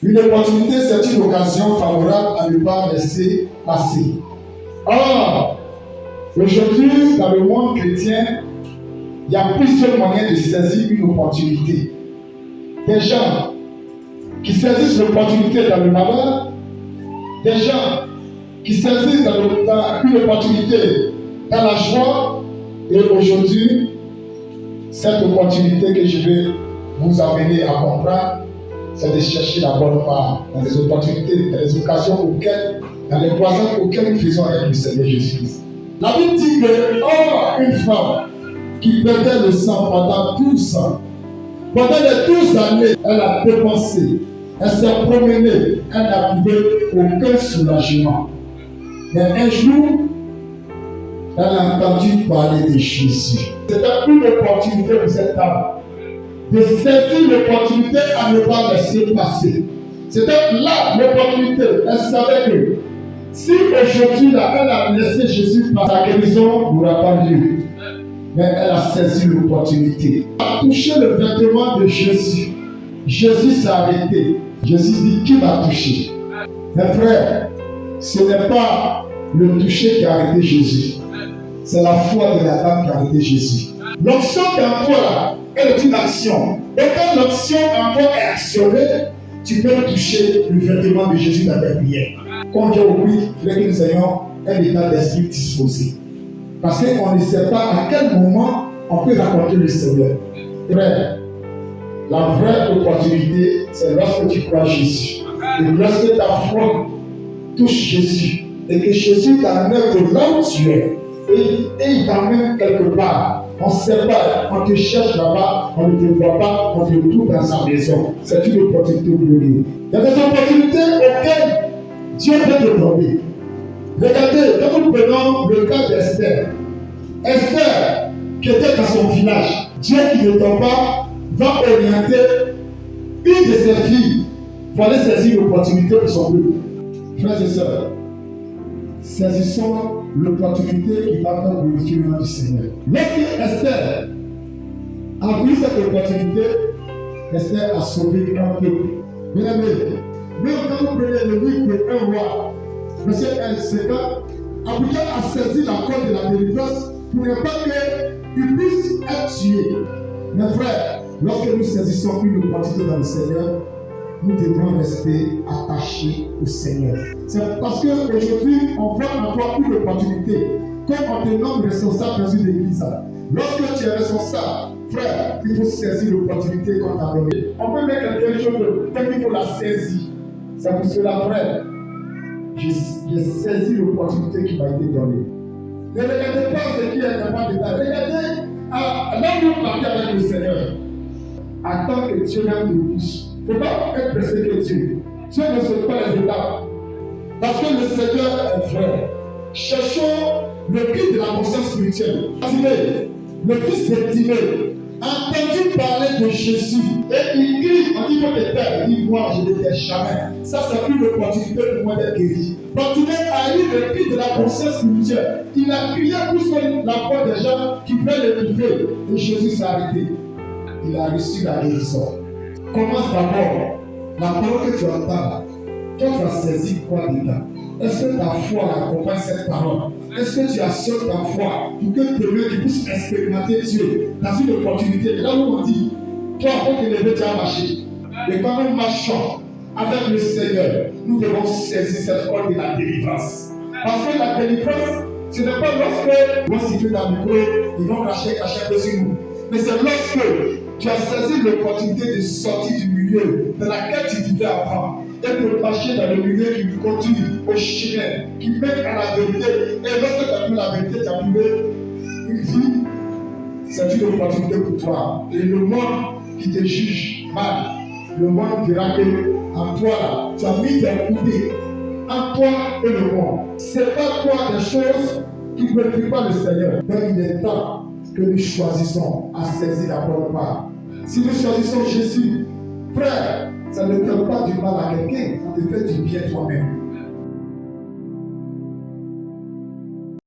Une opportunité, c'est une occasion favorable à ne pas laisser passer. Or, aujourd'hui, dans le monde chrétien, il y a plusieurs moyens de saisir une opportunité. Des gens qui saisissent l'opportunité dans le malheur, des gens qui saisissent une opportunité dans la joie. Et aujourd'hui, cette opportunité que je vais vous amener à comprendre, c'est de chercher la bonne part dans les opportunités, dans les occasions dans les croisements auxquels nous faisons avec le Seigneur Jésus-Christ. La Bible dit que, une femme qui perdait le sang pendant 12 ans, pendant les 12 années, elle a dépensé, elle s'est promenée, elle n'a trouvé aucun soulagement. Mais un jour, elle a entendu parler de Jésus. C'était une opportunité pour cette dame de saisir l'opportunité à ne pas laisser passer. C'était là l'opportunité. Elle savait que si aujourd'hui là, elle a laissé Jésus par sa guérison, n'aura pas lieu. Mais elle a saisi l'opportunité. Elle a touché le vêtement de Jésus. Jésus s'est arrêté. Jésus dit, qui m'a touché? Mes frères, ce n'est pas le toucher qui a arrêté Jésus. C'est la foi de la dame qui a arrêté Jésus. L'onction qui est en toi là, elle est une action. Et quand l'action en toi est actionnée, tu peux toucher le vêtement de Jésus dans ta prière. Quand Dieu oublie, il faut que nous ayons un état d'esprit disposé. Parce qu'on ne sait pas à quel moment on peut rencontrer le Seigneur. Frère, la vraie opportunité, c'est lorsque tu crois Jésus. Et lorsque ta foi touche Jésus. Et que Jésus t'amène de là où tu es. Et il t'amène quelque part. On ne sait pas, on te cherche là-bas, on ne te voit pas, on te trouve dans sa maison. C'est une opportunité glorieuse. Il y a des opportunités auxquelles Dieu peut te donner. Regardez, quand nous prenons le cas d'Esther. Esther, qui était dans son village, Dieu qui ne tombe pas, va orienter une de ses filles pour aller saisir l'opportunité pour son peuple. Frères et sœurs, saisissons l'opportunité qui va faire glorifier le nom du Seigneur. Lorsque Esther a pris cette opportunité, Esther a sauvé un peuple. Bien aimé, même quand vous prenez le livre de 1 roi, verset 1, c'est quand Abigail a saisi la corde de la délivrance pour ne pas qu'il puisse être tué. Mes frères, lorsque nous saisissons une opportunité dans le Seigneur, nous devons rester attachés au Seigneur. C'est parce qu'aujourd'hui, on voit en toi une opportunité. Comme on te nomme responsable dans une église, lorsque tu es responsable, frère, il faut saisir l'opportunité qu'on t'a donnée. On peut mettre quelque chose de tel qu'il faut la saisir. C'est pour cela, frère, j'ai saisi l'opportunité qui m'a été donnée. Ne regardez pas ce qui est vraiment détail. Regardez là où vous partez avec le Seigneur. Attends que Dieu vienne te pousse. Il ne faut pas être pressé que Dieu. Dieu ne saute pas les étapes. Parce que le Seigneur est vrai. Cherchons le guide de la conscience spirituelle. Timée, le fils de Timée, a entendu parler de Jésus. Et il crie, on dit que le Père, il dit, moi je ne l'étais jamais. Ça, c'est une opportunité pour moi d'être guéri. Donc Timée a eu le guide de la conscience spirituelle. Il a crié plus que la voix des gens qui veulent l'étouffer. Et Jésus s'est arrêté. Il a reçu la guérison. Commence d'abord. La parole que tu entends, toi tu as saisi quoi dedans? Est-ce que ta foi accompagne cette parole? Est-ce que tu assures ta foi pour que demain tu puisses expérimenter Dieu dans une opportunité? Là où on dit, toi, pour que les tu as marché. Et quand nous marchons avec le Seigneur, nous devons saisir cette ordre de la délivrance. Parce que la délivrance, ce n'est pas lorsque tu es dans le micro, ils vont cacher dessus nous. Mais c'est lorsque tu as saisi l'opportunité de sortir du milieu dans lequel tu vivais avant et de marcher dans le milieu qui continue au chemin, qui mène à la vérité. Et lorsque tu as pris la vérité, tu as trouvé une vie, c'est une opportunité pour toi. Et le monde qui te juge mal, le monde dira que en toi là, tu as mis des coudées en toi et le monde. Ce n'est pas toi des choses qui ne glorifient pas le Seigneur. Donc il est temps que nous choisissons à saisir la bonne part. Si nous choisissons Jésus, frère, ça ne fait pas du mal à quelqu'un, ça te fait du bien toi-même.